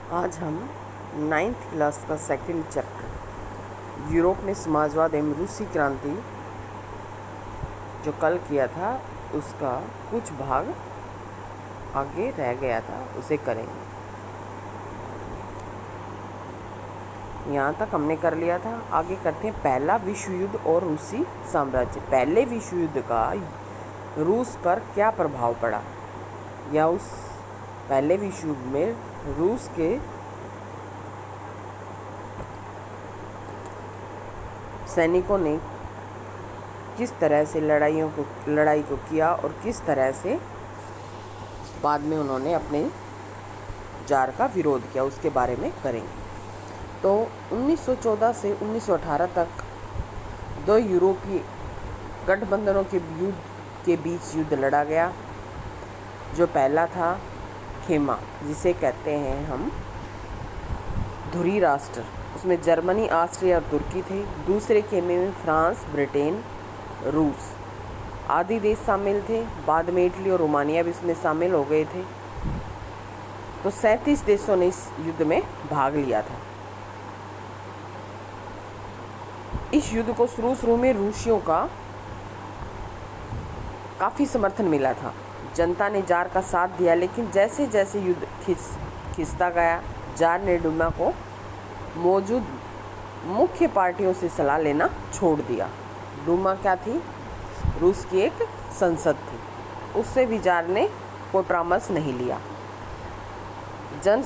आज हम 9th class का सेकंड चैप्टर यूरोप में समाजवाद एवं रूसी क्रांति जो कल किया था उसका कुछ भाग आगे रह गया था, उसे करेंगे। यहाँ तक हमने कर लिया था। आगे करते हैं पहला विश्व युद्ध और रूसी साम्राज्य। पहले विश्व युद्ध का रूस पर क्या प्रभाव पड़ा, या उस पहले विश्व युद्ध में रूस के सैनिकों ने किस तरह से लड़ाई को किया और किस तरह से बाद में उन्होंने अपने जार का विरोध किया, उसके बारे में करेंगे। तो 1914 से 1918 तक दो यूरोपीय गठबंधनों के बीच युद्ध लड़ा गया। जो पहला था खेमा, जिसे कहते हैं हम धुरी राष्ट्र, उसमें जर्मनी, ऑस्ट्रिया और तुर्की थे। दूसरे खेमे में फ्रांस, ब्रिटेन, रूस आदि देश शामिल थे। बाद में इटली और रोमानिया भी इसमें शामिल हो गए थे। तो 37 देशों ने इस युद्ध में भाग लिया था। इस युद्ध को शुरू में रूसियों का काफ़ी समर्थन मिला था। जनता ने जार का साथ दिया, लेकिन जैसे जैसे युद्ध खिंचता गया, जार ने डूमा को मौजूद मुख्य पार्टियों से सलाह लेना छोड़ दिया। डूमा क्या थी? रूस की एक संसद थी। उससे भी जार ने कोई परामर्श नहीं लिया। जन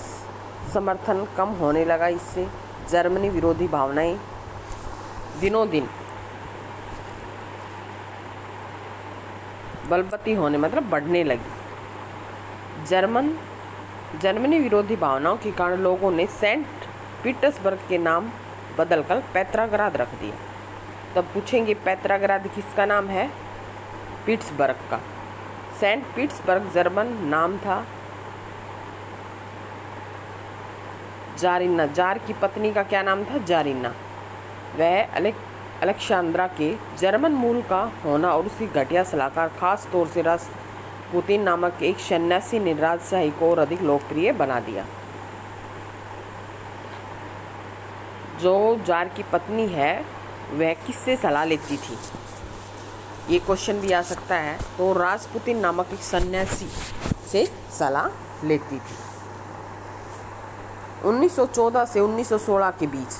समर्थन कम होने लगा। इससे जर्मनी विरोधी भावनाएं दिनों दिन बलवती होने बढ़ने लगी। जर्मनी विरोधी भावनाओं के कारण लोगों ने सेंट पीटर्सबर्ग के नाम बदलकर पेट्राग्राद रख दिया। तब पूछेंगे पेट्राग्राद किसका नाम है? पीट्सबर्ग का। सेंट पीटर्सबर्ग जर्मन नाम था। जारिना, जार की पत्नी का क्या नाम था? जारिना। वह अलेक्सांद्रा के जर्मन मूल का होना और उसकी घटिया सलाहकार, खास तौर से रासपुतिन नामक एक सन्यासी ने राजशाही को और अधिक लोकप्रिय बना दिया। जो जार की पत्नी है वह किससे सलाह लेती थी? ये क्वेश्चन भी आ सकता है। तो रासपुतिन नामक एक सन्यासी से सलाह लेती थी। 1914 से 1916 के बीच,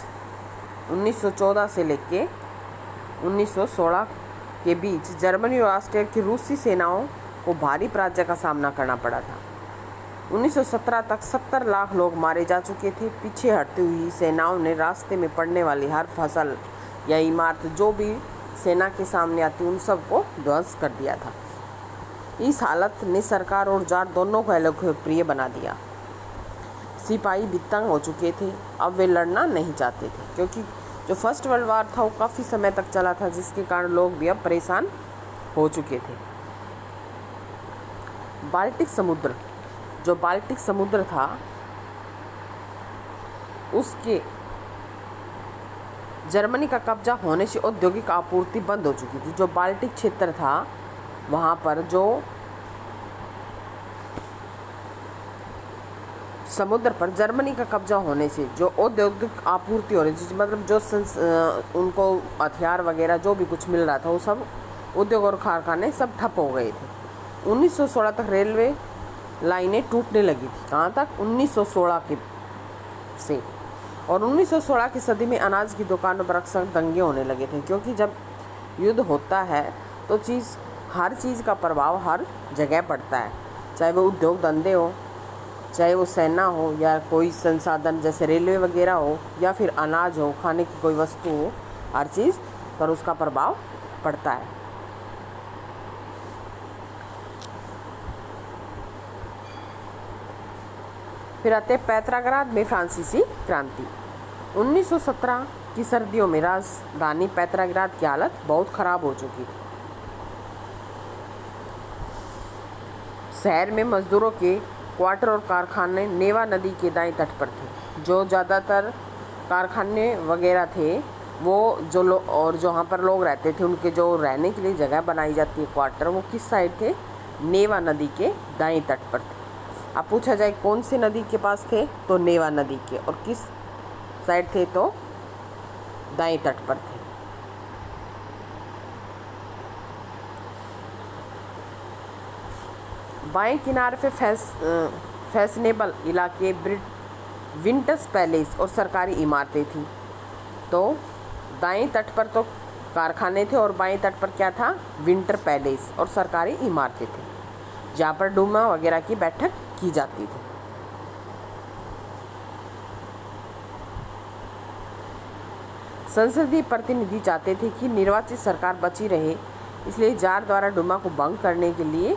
1914 से लेके 1916 के बीच जर्मनी और ऑस्ट्रिया की रूसी सेनाओं को भारी पराजय का सामना करना पड़ा था। 1917 तक 70 लाख लोग मारे जा चुके थे। पीछे हटती हुई सेनाओं ने रास्ते में पड़ने वाली हर फसल या इमारत जो भी सेना के सामने आती उन सबको ध्वंस कर दिया था। इस हालत ने सरकार और जार दोनों को लोकप्रिय बना दिया। सिपाही भी तंग हो चुके थे। अब वे लड़ना नहीं चाहते थे, क्योंकि जो फर्स्ट वर्ल्ड वार था वो काफ़ी समय तक चला था, जिसके कारण लोग भी अब परेशान हो चुके थे। बाल्टिक समुद्र, जो बाल्टिक समुद्र था उसके जर्मनी का कब्जा होने से औद्योगिक आपूर्ति बंद हो चुकी थी। जो बाल्टिक क्षेत्र था वहाँ पर जो समुद्र पर जर्मनी का कब्जा होने से जो औद्योगिक आपूर्ति हो रही थी, जो उनको हथियार वगैरह जो भी कुछ मिल रहा था वो सब उद्योग और कारखाने सब ठप हो गए थे। 1916 तक रेलवे लाइनें टूटने लगी थी। कहाँ तक? 1916 के से। और 1916 की सदी में अनाज की दुकानों पर अक्सर दंगे होने लगे थे, क्योंकि जब युद्ध होता है तो हर चीज़ का प्रभाव हर जगह पड़ता है, चाहे वो उद्योग धंधे हो, चाहे वो सेना हो, या कोई संसाधन जैसे रेलवे वगैरह हो, या फिर अनाज हो, खाने की कोई वस्तु हो, हर चीज़ पर उसका प्रभाव पड़ता है। फिर आते हैं पेट्राग्राद में फ्रांसीसी क्रांति। 1917 की सर्दियों में राजधानी पेट्राग्राद की हालत बहुत ख़राब हो चुकी थी। शहर में मजदूरों के क्वार्टर और कारखाने नेवा नदी के दाएं तट पर थे। जो ज़्यादातर कारखाने वगैरह थे वो और जहाँ पर लोग रहते थे उनके जो रहने के लिए जगह बनाई जाती है क्वार्टर, वो किस साइड थे? नेवा नदी के दाएं तट पर थे। अब पूछा जाए कौन सी नदी के पास थे, तो नेवा नदी के, और किस साइड थे, तो दाएं तट पर थे। बाएं किनारे पे फैशनेबल इलाके विंटर्स पैलेस और सरकारी इमारतें थी। तो दाएं तट पर तो कारखाने थे और बाएं तट पर क्या था, विंटर पैलेस और सरकारी इमारतें थी, जहाँ पर डूमा वगैरह की बैठक की जाती थी। संसदीय प्रतिनिधि चाहते थे कि निर्वाचित सरकार बची रहे, इसलिए जार द्वारा डूमा को भंग करने के लिए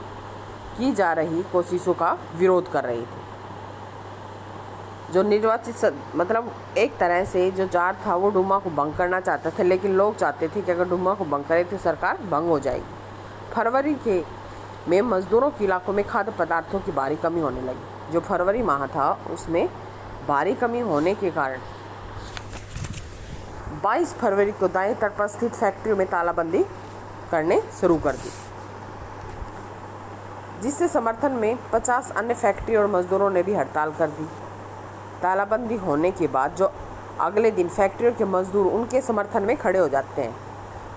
की जा रही कोशिशों का विरोध कर रहे थे। जो निर्वाचित मतलब एक तरह से जो जार था वो डूमा को भंग करना चाहता था, लेकिन लोग चाहते थे कि अगर डूमा को भंग करे तो सरकार भंग हो जाएगी। फरवरी में मजदूरों के इलाकों में खाद्य पदार्थों की भारी कमी होने लगी। जो फरवरी माह था उसमें भारी कमी होने के कारण 22 फरवरी को दाएं तट पर स्थित फैक्ट्रियों में तालाबंदी करने शुरू कर दी, जिससे समर्थन में 50 अन्य फैक्ट्री और मजदूरों ने भी हड़ताल कर दी। तालाबंदी होने के बाद जो अगले दिन फैक्ट्रियों के मजदूर उनके समर्थन में खड़े हो जाते हैं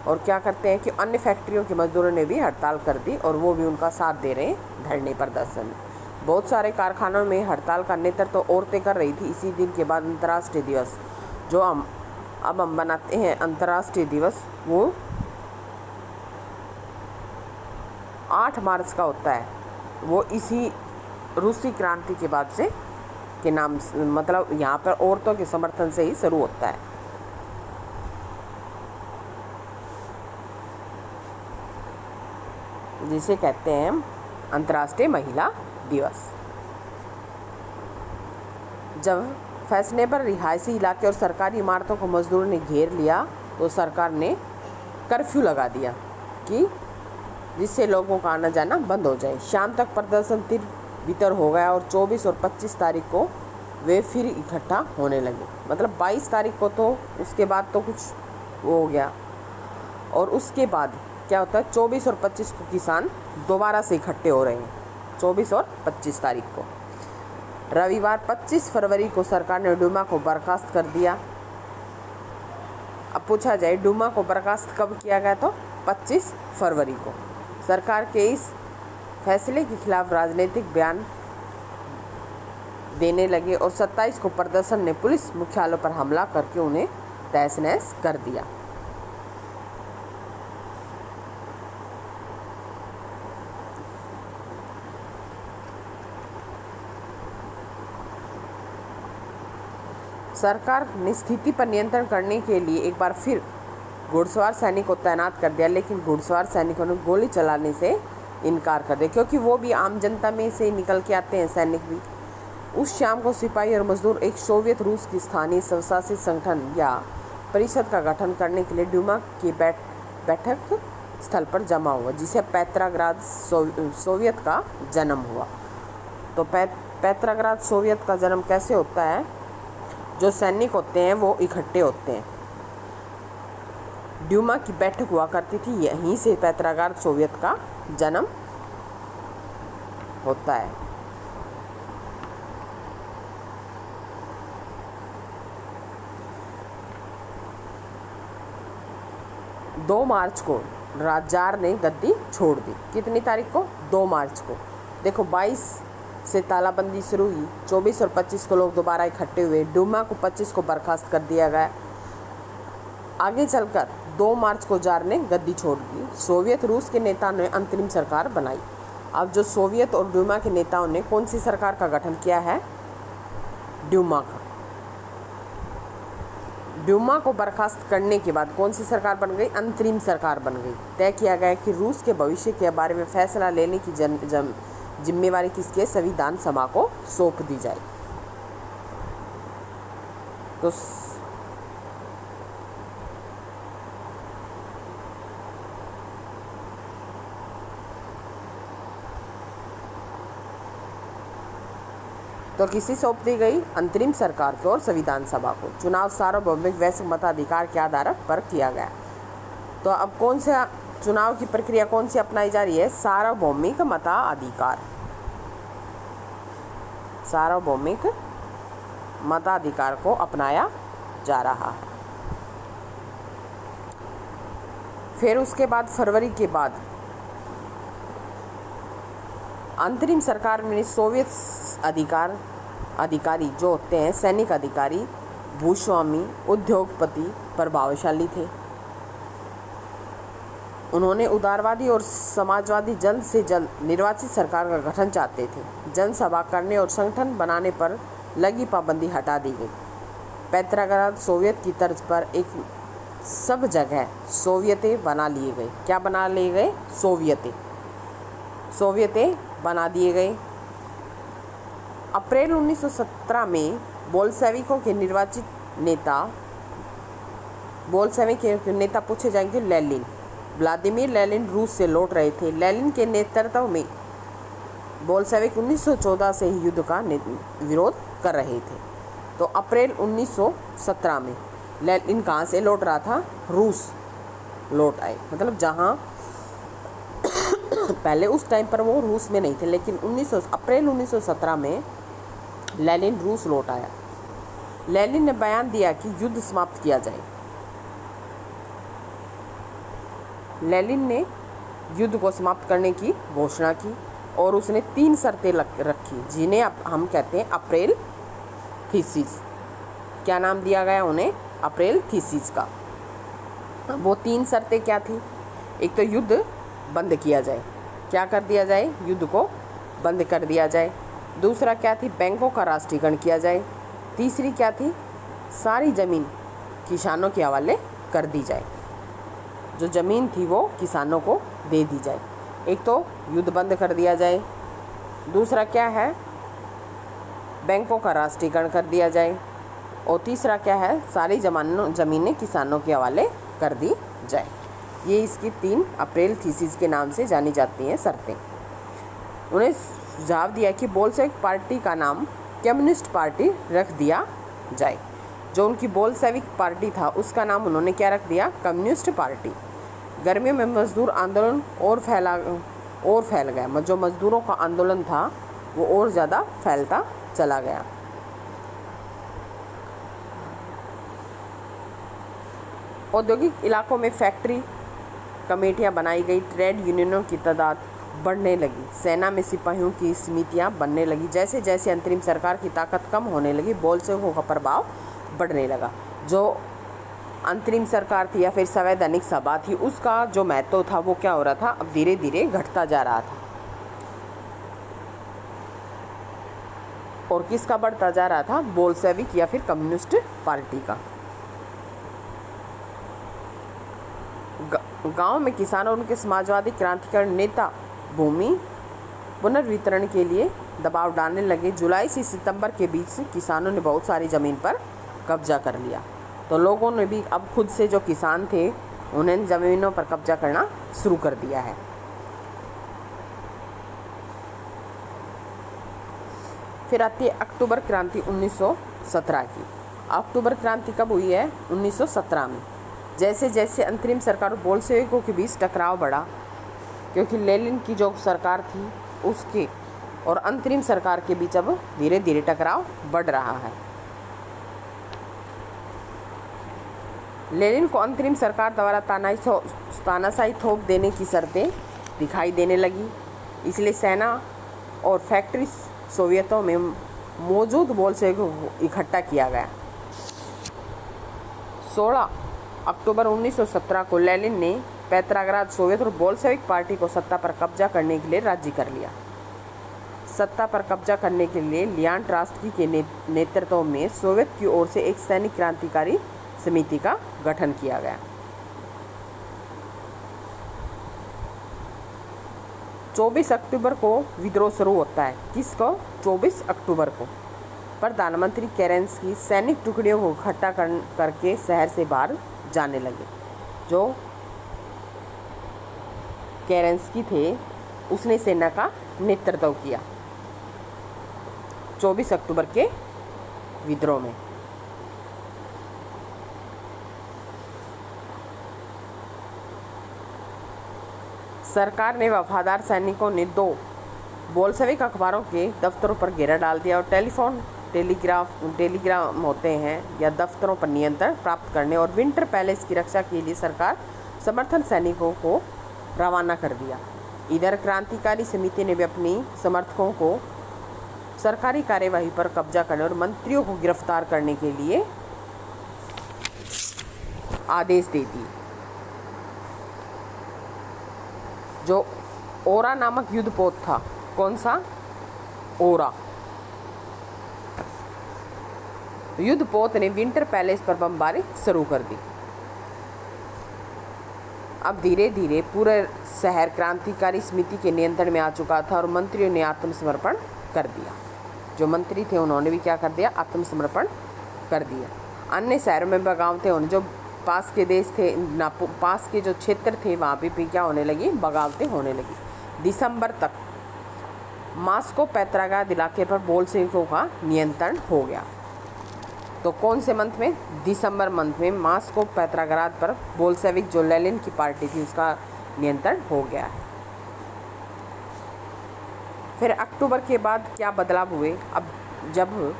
और क्या करते हैं कि अन्य फैक्ट्रियों के मजदूरों ने भी हड़ताल कर दी और वो भी उनका साथ दे रहे हैं धरने प्रदर्शन में। बहुत सारे कारखानों में हड़ताल का नेतृत्व तो औरतें कर रही थी। इसी दिन के बाद अंतर्राष्ट्रीय दिवस जो अब हम मनाते हैं अंतर्राष्ट्रीय दिवस, वो 8 मार्च का होता है। वो इसी रूसी क्रांति के बाद से के नाम मतलब यहाँ पर औरतों के समर्थन से ही शुरू होता है। जिसे कहते हैं अंतर्राष्ट्रीय महिला दिवस। जब फैशनेबल रिहायशी इलाके और सरकारी इमारतों को मजदूरों ने घेर लिया तो सरकार ने कर्फ्यू लगा दिया कि जिससे लोगों का आना जाना बंद हो जाए। शाम तक प्रदर्शन तीव्र हो गया और 24 और 25 तारीख को वे फिर इकट्ठा होने लगे। मतलब 22 तारीख को तो उसके बाद तो कुछ वो हो गया, और उसके बाद क्या होता है 24 और 25 को किसान दोबारा से इकट्ठे हो रहे हैं। 24 और 25 तारीख को रविवार 25 फरवरी को सरकार ने डूमा को बर्खास्त कर दिया। अब पूछा जाए डूमा को बर्खास्त कब किया गया, तो 25 फरवरी को। सरकार के इस फैसले के खिलाफ राजनीतिक बयान देने लगे और 27 को प्रदर्शन ने पुलिस मुख्यालयों पर हमला करके उन्हें तहस नहस कर दिया। सरकार ने स्थिति पर नियंत्रण करने के लिए एक बार फिर घुड़सवार सैनिक को तैनात कर दिया, लेकिन घुड़सवार सैनिकों ने गोली चलाने से इनकार कर दिया, क्योंकि वो भी आम जनता में से निकल के आते हैं सैनिक भी। उस शाम को सिपाही और मजदूर एक सोवियत रूस की स्थानीय स्वशासित संगठन या परिषद का गठन करने के लिए डूमा के बैठक स्थल पर जमा हुआ, जिसे पेट्राग्राद सोवियत का जन्म हुआ। तो पेट्राग्राद सोवियत का जन्म कैसे होता है, जो सैनिक होते हैं वो इकट्ठे होते हैं। डूमा की बैठक हुआ करती थी, यहीं से पेट्राग्राद सोवियत का जन्म होता है। दो मार्च को जार ने गद्दी छोड़ दी। कितनी तारीख को, 2 मार्च को। देखो 22 से तालाबंदी शुरू हुई, 24 और 25 को लोग दोबारा इकट्ठे हुए। डूमा को 25 को बर्खास्त कर दिया गया। आगे चलकर 2 मार्च को जार ने गद्दी छोड़ दी। सोवियत रूस के नेताओं ने अंतरिम सरकार बनाई। अब जो सोवियत और डूमा के नेताओं ने कौन सी सरकार का गठन किया है, डूमा का। डूमा को बर्खास्त करने के बाद कौन सी सरकार बन गई, अंतरिम सरकार बन गई। तय किया गया कि रूस के भविष्य के बारे में फैसला लेने की जिम्मेवारी किसके, संविधान सभा को सौंप दी जाए। तो किसी सौंप दी गई, अंतरिम सरकार को और संविधान सभा को। चुनाव सार्वभौमिक वैश्विक मताधिकार के आधार पर किया गया। तो अब कौन सा चुनाव की प्रक्रिया कौन सी अपनाई जा रही है, सार्वभौमिक मताधिकार। सार्वभौमिक मताधिकार को अपनाया जा रहा है। फिर उसके बाद फरवरी के बाद अंतरिम सरकार में सोवियत अधिकारी जो होते हैं सैनिक अधिकारी, भूस्वामी, उद्योगपति प्रभावशाली थे। उन्होंने उदारवादी और समाजवादी जल्द से जल्द निर्वाचित सरकार का गठन चाहते थे। जनसभा करने और संगठन बनाने पर लगी पाबंदी हटा दी गई। पेट्रोग्राद सोवियत की तर्ज पर एक सब जगह सोवियतें बना लिए गए। क्या बना लिए गए? सोवियतें बना दिए गए। अप्रैल 1917 में बोल्शेविकों के निर्वाचित नेता पूछे जाएंगे लेनिन। व्लादिमीर लेनिन रूस से लौट रहे थे। लेनिन के नेतृत्व में बोल्शेविक 1914 से ही युद्ध का विरोध कर रहे थे। तो अप्रैल 1917 में लेनिन कहाँ से लौट रहा था? रूस लौट आए। मतलब जहाँ पहले उस टाइम पर वो रूस में नहीं थे, लेकिन अप्रैल 1917 में लेनिन रूस लौट आया। लेनिन ने बयान दिया कि युद्ध समाप्त किया जाए। लेनिन ने युद्ध को समाप्त करने की घोषणा की और उसने 3 शर्तें रखी, जिन्हें हम कहते हैं अप्रैल थीसिस। क्या नाम दिया गया उन्हें? अप्रैल थीसिस का। वो 3 शर्तें क्या थी? एक तो युद्ध बंद किया जाए। क्या कर दिया जाए? युद्ध को बंद कर दिया जाए। दूसरा क्या थी? बैंकों का राष्ट्रीयकरण किया जाए। तीसरी क्या थी? सारी ज़मीन किसानों के हवाले कर दी जाए। जो ज़मीन थी वो किसानों को दे दी जाए। एक तो युद्ध बंद कर दिया जाए, दूसरा क्या है? बैंकों का राष्ट्रीयकरण कर दिया जाए, और तीसरा क्या है? सारी ज़मीनें किसानों के हवाले कर दी जाए। ये इसकी 3 अप्रैल थीसिस के नाम से जानी जाती हैं शर्तें। उन्हें सुझाव दिया कि बोल्शेविक पार्टी का नाम कम्युनिस्ट पार्टी रख दिया जाए। जो उनकी बोल्शेविक पार्टी था उसका नाम उन्होंने क्या रख दिया? Communist party. गर्मियों में मजदूर आंदोलन और फैल गया। जो मजदूरों का आंदोलन था वो और ज़्यादा फैलता चला गया। औद्योगिक इलाकों में फैक्ट्री कमेटियां बनाई गई। ट्रेड यूनियनों की तादाद बढ़ने लगी। सेना में सिपाहियों की समितियां बनने लगी। जैसे जैसे अंतरिम सरकार की ताकत कम होने लगी, बोल्शेविकों का प्रभाव बढ़ने लगा। जो अंतरिम सरकार थी या फिर संवैधानिक सभा थी, उसका जो महत्व था वो क्या हो रहा था? अब धीरे धीरे घटता जा रहा था। और किसका बढ़ता जा रहा था? बोल्शेविक या फिर कम्युनिस्ट पार्टी का। गांव में किसानों और उनके समाजवादी क्रांतिकारी नेता भूमि पुनर्वितरण के लिए दबाव डालने लगे। जुलाई से सितंबर के बीच किसानों ने बहुत सारी ज़मीन पर कब्जा कर लिया। तो लोगों ने भी अब खुद से, जो किसान थे, उन्हें ज़मीनों पर कब्जा करना शुरू कर दिया है। फिर आती है अक्टूबर क्रांति 1917 की। अक्टूबर क्रांति कब हुई है? 1917 में। जैसे जैसे अंतरिम सरकार और बोल्शेविकों के बीच टकराव बढ़ा, क्योंकि लेनिन की जो सरकार थी उसके और अंतरिम सरकार के बीच अब धीरे धीरे टकराव बढ़ रहा है। लेनिन को अंतरिम सरकार द्वारा तानाशाही थोप देने की शर्तें दिखाई देने लगी, इसलिए सेना और फैक्ट्री सोवियतों में मौजूद बोल्शेविकों को इकट्ठा किया गया। 16 अक्टूबर 1917 को लेनिन ने पेट्रोग्राद सोवियत और बोल्शेविक पार्टी को सत्ता पर कब्जा करने के लिए राजी कर लिया। सत्ता पर कब्जा करने के लिए लियान ट्रात्स्की के नेतृत्व में सोवियत की ओर से एक सैनिक क्रांतिकारी समिति का गठन किया गया। 24 अक्टूबर को विद्रोह शुरू होता है। किसको? 24 अक्टूबर को प्रधानमंत्री केरेंस्की सैनिक टुकड़ियों को इकट्ठा करके शहर से बाहर जाने लगे। जो केरेंस्की थे उसने सेना का नेतृत्व किया 24 अक्टूबर के विद्रोह में। सरकार ने वफादार सैनिकों ने 2 बोल्शेविक अखबारों के दफ्तरों पर घेरा डाल दिया और टेलीग्राम होते हैं या दफ्तरों पर नियंत्रण प्राप्त करने और विंटर पैलेस की रक्षा के लिए सरकार समर्थन सैनिकों को रवाना कर दिया। इधर क्रांतिकारी समिति ने भी अपनी समर्थकों को सरकारी कार्यवाही पर कब्जा करने और मंत्रियों को गिरफ्तार करने के लिए आदेश दे दिए। जो ओरा नामक युद्धपोत था, कौन सा? ओरा युद्धपोत ने विंटर पैलेस पर बमबारी शुरू कर दी। अब धीरे धीरे पूरे शहर क्रांतिकारी समिति के नियंत्रण में आ चुका था और मंत्रियों ने आत्मसमर्पण कर दिया। जो मंत्री थे उन्होंने भी क्या कर दिया? आत्मसमर्पण कर दिया। अन्य शहरों में बगावतें होने, जो पास के देश थे ना, पास के जो क्षेत्र थे वहाँ पे क्या होने लगी? बगावतें होने लगी। दिसंबर तक मॉस्को पेट्रोग्राद इलाके पर बोल्शेविकों का नियंत्रण हो गया। तो कौन से मंथ में? दिसंबर मंथ में मॉस्को पेट्रोग्राद पर बोल्शेविक जो लेनिन की पार्टी थी उसका नियंत्रण हो गया है। फिर अक्टूबर के बाद क्या बदलाव हुए? अब जब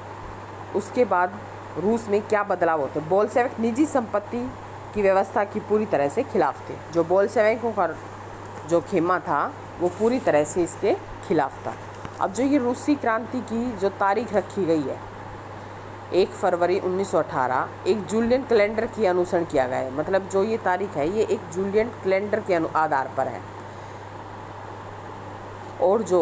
उसके बाद रूस में क्या बदलाव होते? बोल्शेविक निजी संपत्ति की व्यवस्था की पूरी तरह से खिलाफ थे। जो बोल्शेविकों का जो खेमा था वो पूरी तरह से इसके खिलाफ था। अब जो ये रूसी क्रांति की जो तारीख रखी गई है 1 फरवरी 1918, एक जूलियन कैलेंडर की अनुसरण किया गया है। मतलब जो ये तारीख है ये एक जूलियन कैलेंडर के आधार पर है। और जो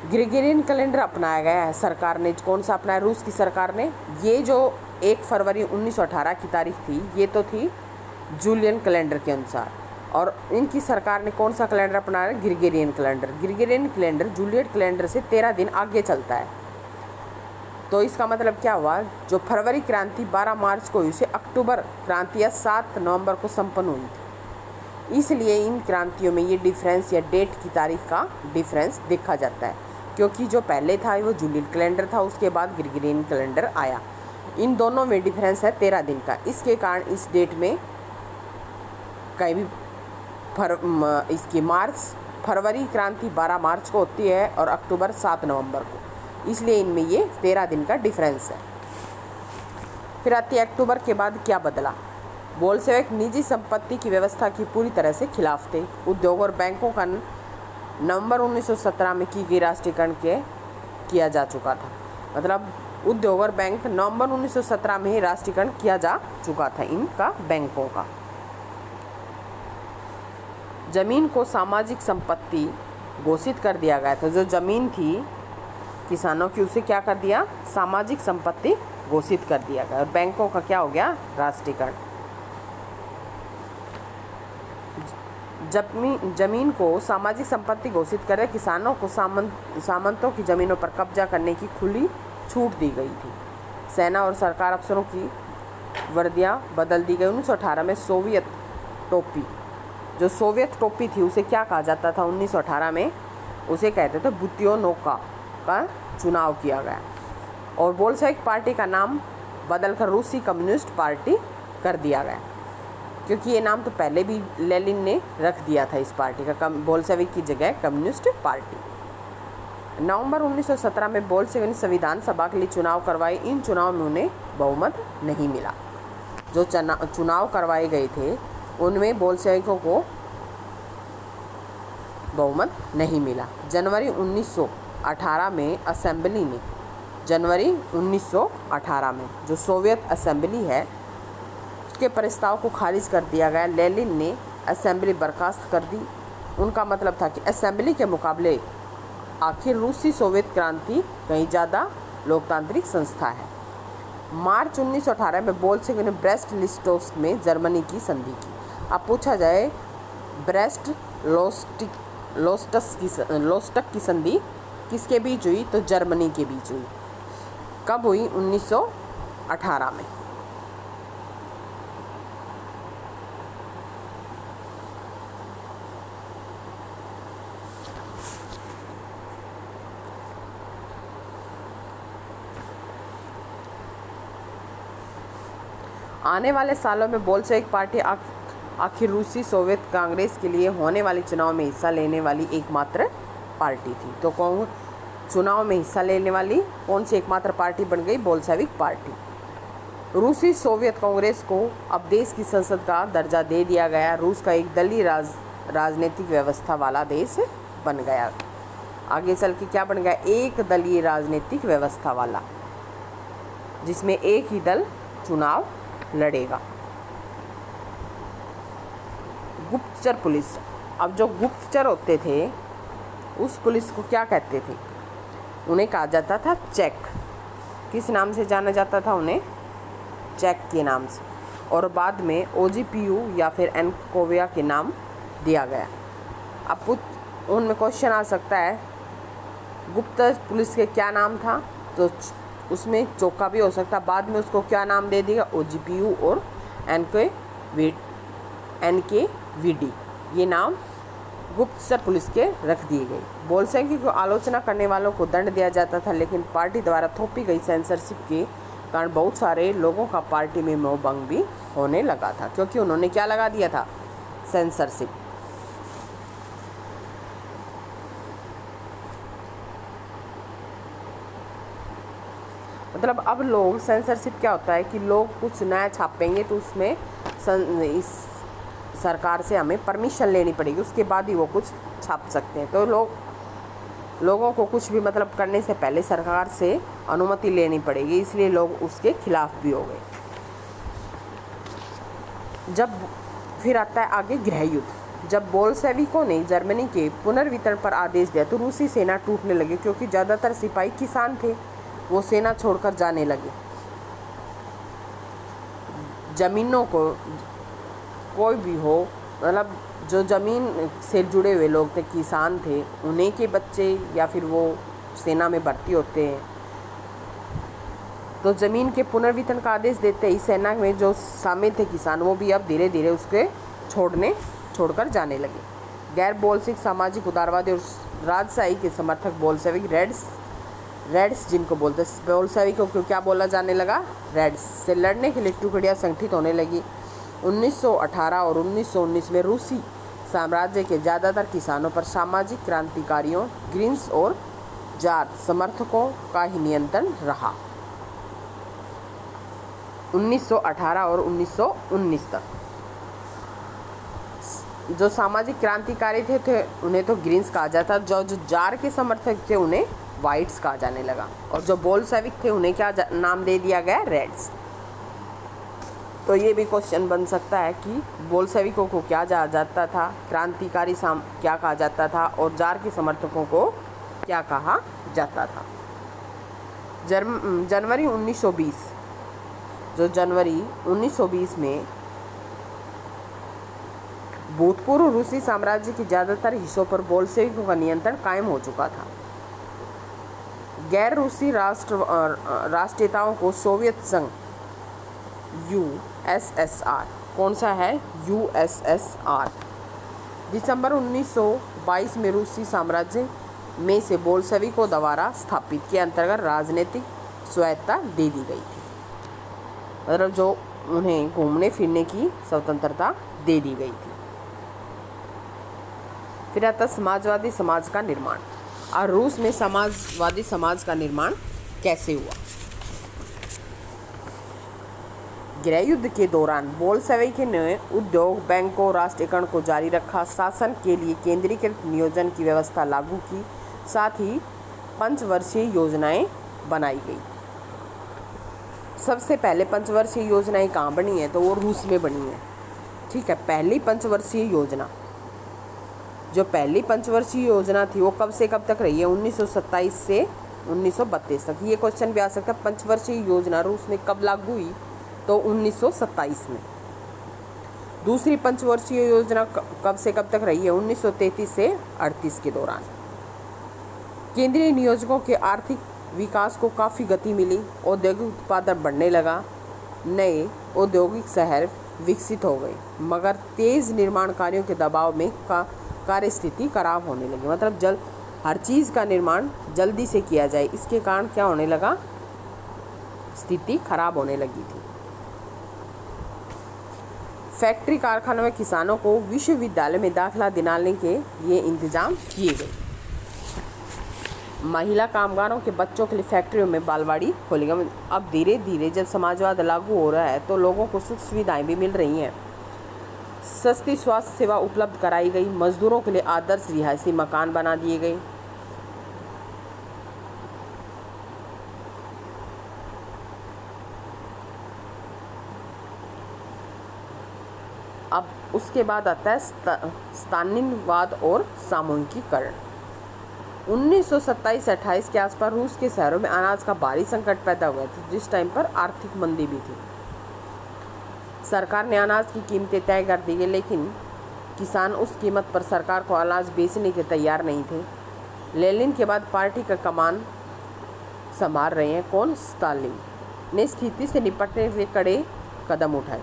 ग्रेगोरियन कैलेंडर अपनाया गया है सरकार ने, कौन सा अपनाया? रूस की सरकार ने। ये जो 1 फरवरी 1918 की तारीख थी ये तो थी जूलियन कैलेंडर के अनुसार, और इनकी सरकार ने कौन सा कैलेंडर अपनाया? Gregorian calendar. Gregorian calendar Julian calendar से 13 दिन आगे चलता है। तो इसका मतलब क्या हुआ? जो फरवरी क्रांति 12 मार्च को हुई उसे अक्टूबर क्रांति या 7 नवंबर को संपन्न हुई थी। इसलिए इन क्रांतियों में ये डिफरेंस या डेट की तारीख का डिफरेंस देखा जाता है, क्योंकि जो पहले था वो जूलियन कैलेंडर था, उसके बाद ग्रेगोरियन कैलेंडर आया। इन दोनों में डिफरेंस है 13 दिन का। इसके कारण इस डेट में कहीं भी इसकी फरवरी क्रांति 12 मार्च को होती है और अक्टूबर 7 नवंबर को, इसलिए इनमें ये 13 दिन का डिफरेंस है। फिर आती है अक्टूबर के बाद क्या बदला? बोल्शेविक निजी संपत्ति की व्यवस्था की पूरी तरह से खिलाफ थे। उद्योग और बैंकों का नवंबर 1917 में की गई राष्ट्रीयकरण किया जा चुका था। मतलब उद्योग और बैंक नवंबर 1917 में ही राष्ट्रीयकरण किया जा चुका था इनका, बैंकों का। जमीन को सामाजिक संपत्ति घोषित कर दिया गया था। जो जमीन थी किसानों की उसे क्या कर दिया? सामाजिक संपत्ति घोषित कर दिया गया। और बैंकों का क्या हो गया? राष्ट्रीयकरण। जमीन को सामाजिक संपत्ति घोषित कर किसानों को सामंतों की जमीनों पर कब्जा करने की खुली छूट दी गई थी। सेना और सरकार अफसरों की वर्दियां बदल दी गई। 1918 में सोवियत टोपी, जो सोवियत टोपी थी उसे क्या कहा जाता था? 1918 में उसे कहते थे बुतियोनोका का चुनाव किया गया। और बोल्शेविक पार्टी का नाम बदलकर रूसी कम्युनिस्ट पार्टी कर दिया गया, क्योंकि ये नाम तो पहले भी लेनिन ने रख दिया था इस पार्टी का, बोल्शेविक की जगह कम्युनिस्ट पार्टी। नवंबर 1917 में बोल्शेविक ने संविधान सभा के लिए चुनाव करवाए। इन चुनाव में उन्हें बहुमत नहीं मिला। जो चुनाव करवाए गए थे उनमें बोल्शेविकों को बहुमत नहीं मिला। जनवरी 1918 में असेंबली ने, जनवरी 1918 में जो सोवियत असेंबली है उसके प्रस्ताव को खारिज कर दिया गया। लेनिन ने असेंबली बर्खास्त कर दी। उनका मतलब था कि असेंबली के मुकाबले आखिर रूसी सोवियत क्रांति कहीं ज़्यादा लोकतांत्रिक संस्था है। मार्च 1918 में बोल्शेविक ने ब्रेस्ट लिस्टोव्स्क में जर्मनी की संधि की। अब पूछा जाए ब्रेस्ट लोस्टक की संधि किसके बीच हुई? तो जर्मनी के बीच हुई। कब हुई? 1918 में। आने वाले सालों में बोल्शेविक पार्टी आखिर रूसी सोवियत कांग्रेस के लिए होने वाले चुनाव में हिस्सा लेने वाली एकमात्र पार्टी थी। तो कौन चुनाव में हिस्सा लेने वाली कौन सी एकमात्र पार्टी बन गई? Bolshevik party. रूसी सोवियत कांग्रेस को अब देश की संसद का दर्जा दे दिया गया। रूस का एक दलीय राजनीतिक व्यवस्था वाला देश बन गया। आगे चल के क्या बन गया? एक दलीय राजनीतिक व्यवस्था वाला, जिसमें एक ही दल चुनाव लड़ेगा। गुप्तचर पुलिस। अब जो गुप्तचर होते थे उस पुलिस को क्या कहते थे? उन्हें कहा जाता था चेक। किस नाम से जाना जाता था उन्हें? चेक के नाम से। और बाद में OGPU या फिर एनकोविया के नाम दिया गया। अब उनमें क्वेश्चन आ सकता है गुप्तचर पुलिस के क्या नाम था, तो उसमें चौका भी हो सकता है। बाद में उसको क्या नाम दे दिया? OGPU और NKVD ये नाम गुप्तचर पुलिस के रख दिए गए। बोल्शेविक को आलोचना करने वालों को दंड दिया जाता था, लेकिन पार्टी द्वारा थोपी गई सेंसरशिप के कारण बहुत सारे लोगों का पार्टी में मोहभंग भी होने लगा था, क्योंकि उन्होंने क्या लगा दिया था? सेंसरशिप। मतलब अब लोग सेंसरशिप क्या होता है कि लोग कुछ नया छापेंगे तो उसमें इस सरकार से हमें परमिशन लेनी पड़ेगी, उसके बाद ही वो कुछ छाप सकते हैं। तो लोगों को कुछ भी मतलब करने से पहले सरकार से अनुमति लेनी पड़ेगी, इसलिए लोग उसके खिलाफ भी हो गए। जब फिर आता है आगे गृह युद्ध। जब बोल्शेविकों ने जर्मनी के पुनर्वितरण पर आदेश दिया तो रूसी सेना टूटने लगी, क्योंकि ज़्यादातर सिपाही किसान थे, वो सेना छोड़कर जाने लगे। जमीनों को कोई भी हो, मतलब जो ज़मीन से जुड़े हुए लोग थे, किसान थे, उन्हीं के बच्चे या फिर वो सेना में भर्ती होते हैं। तो ज़मीन के पुनर्वितरण का आदेश देते ही सेना में जो शामिल थे किसान, वो भी अब धीरे धीरे उसके छोड़कर जाने लगे। गैर बोल्शेविक सामाजिक उदारवादी और राजशाही के समर्थक बोल्शेविक रेड्स जिनको बोलते बोल्शेविकों को क्या बोला जाने लगा? रेड्स से लड़ने के लिए टुकड़ियाँ संगठित होने लगी। 1918 और 1919 में रूसी साम्राज्य के ज़्यादातर किसानों पर सामाजिक क्रांतिकारियों, ग्रीन्स और जार समर्थकों का ही नियंत्रण रहा। 1918 और 1919 तक जो सामाजिक क्रांतिकारी थे उन्हें तो ग्रीन्स कहा जाता, जो जार के समर्थक थे उन्हें वाइट्स कहा जाने लगा, और जो बोल्शेविक थे उन्हें क्या नाम दे दिया गया? रेड्स। तो ये भी क्वेश्चन बन सकता है कि बोल्शेविकों को क्या कहा जाता था, क्रांतिकारी क्या कहा जाता था, और जार के समर्थकों को क्या कहा जाता था। जनवरी 1920 जो जनवरी 1920 में भूतपूर्व रूसी साम्राज्य के ज़्यादातर हिस्सों पर बोल्शेविकों का नियंत्रण कायम हो चुका था। गैर रूसी राष्ट्रीयताओं को सोवियत संघ USSR, कौन सा है? USSR दिसंबर 1922 में रूसी साम्राज्य में से बोल्शेविकों द्वारा स्थापित के अंतर्गत राजनीतिक स्वायत्तता दे दी गई थी। मतलब जो उन्हें घूमने फिरने की स्वतंत्रता दे दी गई थी। फिर आता समाजवादी समाज का निर्माण। और रूस में समाजवादी समाज का निर्माण कैसे हुआ? गृह युद्ध के दौरान बोल्शेविक ने उद्योग, बैंकों, राष्ट्रीयकरण को जारी रखा, शासन के लिए केंद्रीकृत नियोजन की व्यवस्था लागू की, साथ ही पंचवर्षीय योजनाएं बनाई गई। सबसे पहले पंचवर्षीय योजनाएं कहाँ बनी है? तो वो रूस में बनी है। ठीक है, पहली पंचवर्षीय योजना, जो पहली पंचवर्षीय योजना थी वो कब से कब तक रही है? 1927 से 1932 तक। ये क्वेश्चन भी आ सकता है, पंचवर्षीय योजना रूस में कब लागू हुई? तो 1927 में। दूसरी पंचवर्षीय योजना कब से कब तक रही है? 1933 से 38 के दौरान। केंद्रीय नियोजकों के आर्थिक विकास को काफ़ी गति मिली, औद्योगिक उत्पादन बढ़ने लगा, नए औद्योगिक शहर विकसित हो गए, मगर तेज़ निर्माण कार्यों के दबाव में कार्य स्थिति खराब होने लगी। मतलब हर चीज़ का निर्माण जल्दी से किया जाए, इसके कारण क्या होने लगा? स्थिति खराब होने लगी थी। फैक्ट्री कारखानों में किसानों को विश्वविद्यालय में दाखिला दिलाने के ये इंतजाम किए गए। महिला कामगारों के बच्चों के लिए फैक्ट्रियों में बालवाड़ी खोली गई। अब धीरे धीरे जब समाजवाद लागू हो रहा है तो लोगों को सुख सुविधाएं भी मिल रही हैं। सस्ती स्वास्थ्य सेवा उपलब्ध कराई गई। मजदूरों के लिए आदर्श रिहायशी मकान बना दिए गए। अब उसके बाद आता है स्थानीयवाद और सामूहिकीकरण। 1927-28 के आसपास रूस के शहरों में अनाज का भारी संकट पैदा हुआ था, जिस टाइम पर आर्थिक मंदी भी थी। सरकार ने अनाज की कीमतें तय कर दी गई, लेकिन किसान उस कीमत पर सरकार को अनाज बेचने के तैयार नहीं थे। लेनिन के बाद पार्टी का कमान संभाल रहे हैं कौन? स्टालिन ने स्थिति से निपटने के लिए कड़े कदम उठाए।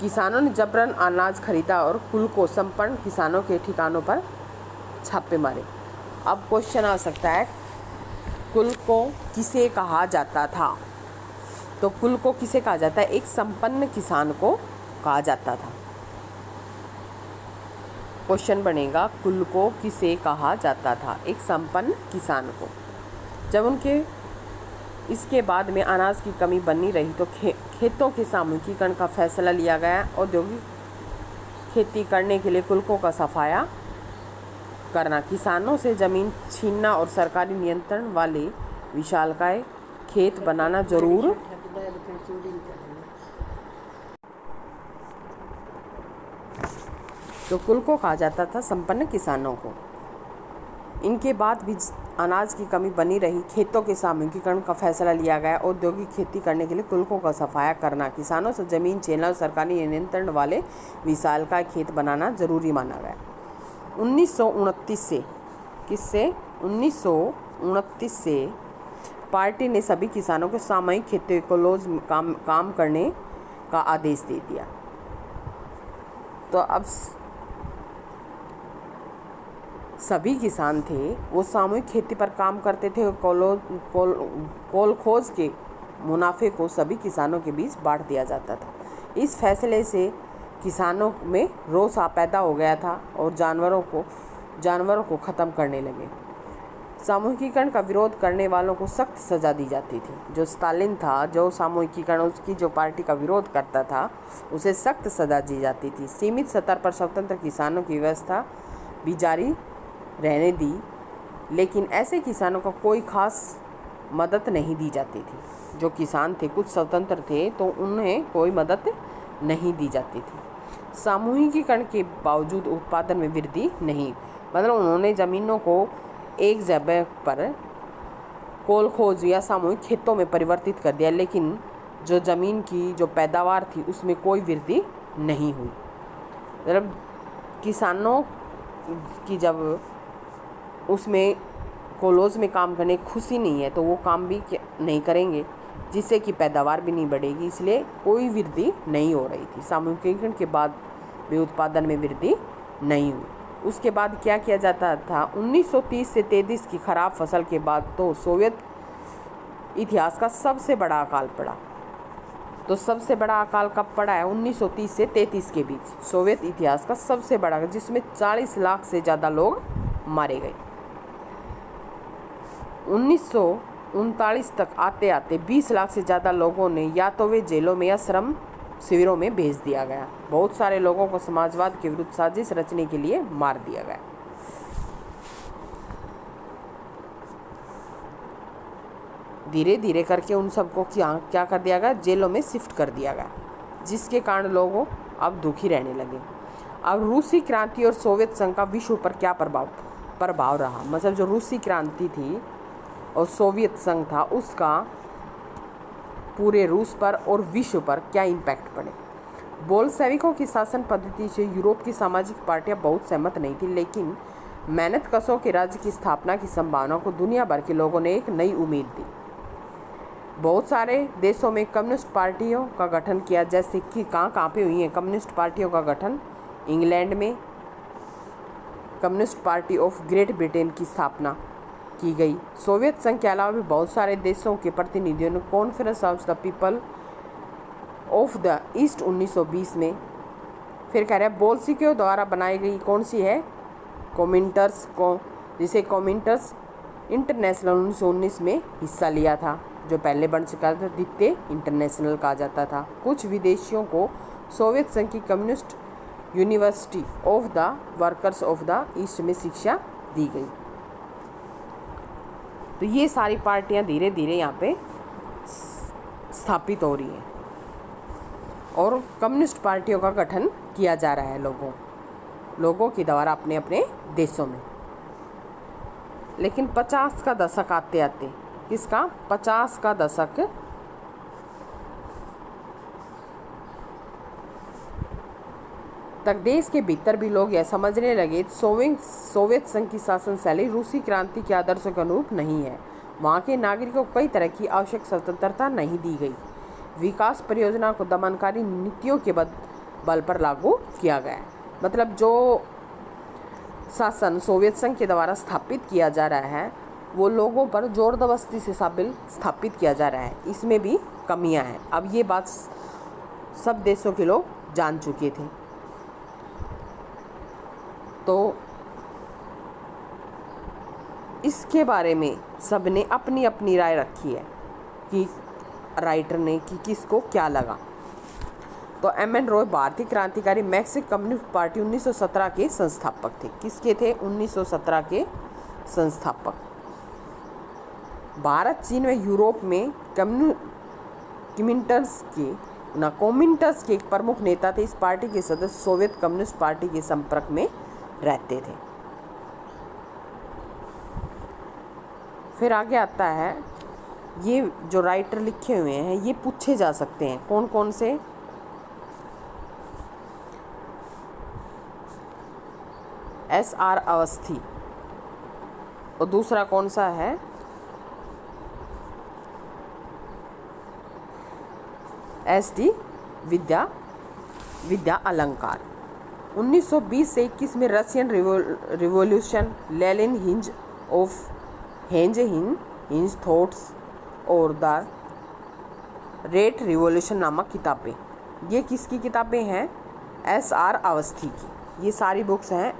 किसानों ने जबरन अनाज खरीदा और कुल को संपन्न किसानों के ठिकानों पर छापे मारे। अब क्वेश्चन आ सकता है, कुल को किसे कहा जाता था? तो कुल को किसे कहा जाता है? एक संपन्न किसान को कहा जाता था। क्वेश्चन बनेगा, कुल को किसे कहा जाता था? एक संपन्न किसान को। जब उनके इसके बाद में अनाज की कमी बनी रही तो खेतों के सामूहिकीकरण का फैसला लिया गया। औद्योगिक खेती करने के लिए कुलकों का सफाया करना, किसानों से ज़मीन छीनना और सरकारी नियंत्रण वाले विशालकाय खेत बनाना जरूर तो कुल को कहा जाता था संपन्न किसानों को। इनके बाद भी अनाज की कमी बनी रही, खेतों के सामूहिकीकरण का फैसला लिया गया। औद्योगिक खेती करने के लिए कुलकों का सफाया करना, किसानों से जमीन छीनना और सरकारी नियंत्रण वाले विशालकाय खेत बनाना जरूरी माना गया। 1929 से 1929 से पार्टी ने सभी किसानों को सामूहिक खेती क्लोज काम करने का आदेश दे दिया। तो अब सभी किसान थे वो सामूहिक खेती पर काम करते थे। कोलखोज के मुनाफे को सभी किसानों के बीच बांट दिया जाता था। इस फैसले से किसानों में रोष पैदा हो गया था और जानवरों को ख़त्म करने लगे। सामूहिकीकरण का विरोध करने वालों को सख्त सज़ा दी जाती थी। जो स्टालिन था, जो सामूहिकीकरण उसकी जो पार्टी का विरोध करता था, उसे सख्त सज़ा दी जाती थी। सीमित स्तर पर स्वतंत्र किसानों की व्यवस्था भी जारी रहने दी, लेकिन ऐसे किसानों को कोई खास मदद नहीं दी जाती थी। जो किसान थे कुछ स्वतंत्र थे तो उन्हें कोई मदद नहीं दी जाती थी। सामूहिकीकरण के बावजूद उत्पादन में वृद्धि नहीं, मतलब उन्होंने ज़मीनों को एक जगह पर कोलखोज या सामूहिक खेतों में परिवर्तित कर दिया, लेकिन जो ज़मीन की जो पैदावार थी उसमें कोई वृद्धि नहीं हुई। मतलब किसानों की जब उसमें कोलोज में काम करने की खुशी नहीं है तो वो काम भी नहीं करेंगे, जिससे कि पैदावार भी नहीं बढ़ेगी, इसलिए कोई वृद्धि नहीं हो रही थी। सामूहिकीकरण के बाद भी उत्पादन में वृद्धि नहीं हुई। उसके बाद क्या किया जाता था? 1930 से 33 की खराब फसल के बाद तो सोवियत इतिहास का सबसे बड़ा अकाल पड़ा। तो सबसे बड़ा अकाल कब पड़ा है? 1930 से 33 के बीच सोवियत इतिहास का सबसे बड़ा, जिसमें 40 लाख से ज़्यादा लोग मारे गए। 1939 तक आते आते 20 लाख से ज़्यादा लोगों ने या तो वे जेलों में या श्रम शिविरों में भेज दिया गया। बहुत सारे लोगों को समाजवाद के विरुद्ध साजिश रचने के लिए मार दिया गया। धीरे धीरे करके उन सबको क्या कर दिया गया? जेलों में शिफ्ट कर दिया गया, जिसके कारण लोगों अब दुखी रहने लगे। अब रूसी क्रांति और सोवियत संघ का विश्व पर क्या प्रभाव रहा? मतलब जो रूसी क्रांति थी और सोवियत संघ था, उसका पूरे रूस पर और विश्व पर क्या इम्पैक्ट पड़े? बोल्शेविकों की शासन पद्धति से यूरोप की सामाजिक पार्टियां बहुत सहमत नहीं थी, लेकिन मेहनत कशों के राज्य की स्थापना की संभावना को दुनिया भर के लोगों ने एक नई उम्मीद दी। बहुत सारे देशों में कम्युनिस्ट पार्टियों का गठन किया, जैसे कि कहाँ पे हुई है कम्युनिस्ट पार्टियों का गठन? इंग्लैंड में communist party of great Britain की स्थापना की गई। सोवियत संघ के अलावा भी बहुत सारे देशों के प्रतिनिधियों ने conference of the people of the east 1920 में, फिर कह रहे हैं बोल्शेविकों द्वारा बनाई गई कौन सी है? कॉमिन्टर्स को, जिसे कॉमिन्टर्स इंटरनेशनल 1919 में हिस्सा लिया था, जो पहले बन चुका था, द्वितीय इंटरनेशनल कहा जाता था। कुछ विदेशियों को सोवियत संघ की communist university of the workers of the east में शिक्षा दी गई। तो ये सारी पार्टियां धीरे धीरे यहाँ पे स्थापित हो रही हैं और कम्युनिस्ट पार्टियों का गठन किया जा रहा है लोगों के द्वारा अपने अपने देशों में। लेकिन 50 का दशक आते आते, किसका 50 का दशक तक देश के भीतर भी लोग यह समझने लगे सोवियत संघ की शासन शैली रूसी क्रांति के आदर्शों के अनुरूप नहीं है। वहाँ के नागरिकों को कई तरह की आवश्यक स्वतंत्रता नहीं दी गई। विकास परियोजना को दमनकारी नीतियों के बल पर लागू किया गया। मतलब जो शासन सोवियत संघ के द्वारा स्थापित किया जा रहा है वो लोगों पर जोर जबरदस्ती से स्थापित किया जा रहा है, इसमें भी कमियां हैं। अब ये बात सब देशों के लोग जान चुके थे। तो इसके बारे में सब ने अपनी अपनी राय रखी है कि राइटर ने कि किसको क्या लगा। तो एम.एन. रॉय भारतीय क्रांतिकारी मार्क्सिस्ट कम्युनिस्ट पार्टी 1917 के संस्थापक थे। किसके थे? 1917 के संस्थापक। भारत, चीन व यूरोप में कम्युनिस्ट्स के एक प्रमुख नेता थे। इस पार्टी के सदस्य सोवियत कम्युनिस्ट पार्टी के संपर्क में रहते थे। फिर आगे आता है, ये जो राइटर लिखे हुए हैं ये पूछे जा सकते हैं। कौन कौन से? S.R. अवस्थी। और दूसरा कौन सा है? S.D. विद्या अलंकार। 1920 से 21 में Russian revolution, Lenin hinge thoughts और द रेड रिवॉल्यूशन नामक किताबें। ये किसकी किताबें हैं? S.R. अवस्थी की। ये सारी बुक्स हैं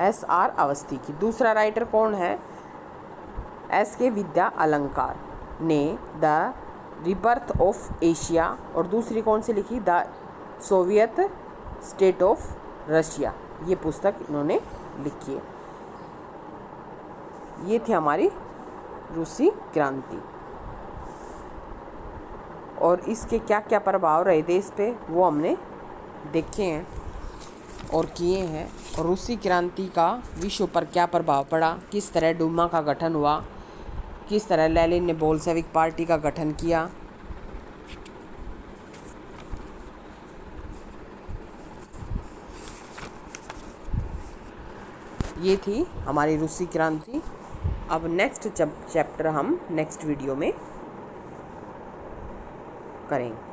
S.R. अवस्थी की। दूसरा राइटर कौन है? S.K. विद्या अलंकार ने द रिबर्थ ऑफ एशिया, और दूसरी कौन सी लिखी? The Soviet state of Russia. ये पुस्तक इन्होंने लिखी है। ये थी हमारी रूसी क्रांति और इसके क्या क्या प्रभाव रहे देश पे वो हमने देखे हैं और किए हैं। और रूसी क्रांति का विश्व पर क्या प्रभाव पड़ा, किस तरह डूमा का गठन हुआ, किस तरह लेनिन ने बोल्शेविक पार्टी का गठन किया। ये थी हमारी रूसी क्रांति। अब नेक्स्ट चैप्टर हम नेक्स्ट वीडियो में करेंगे।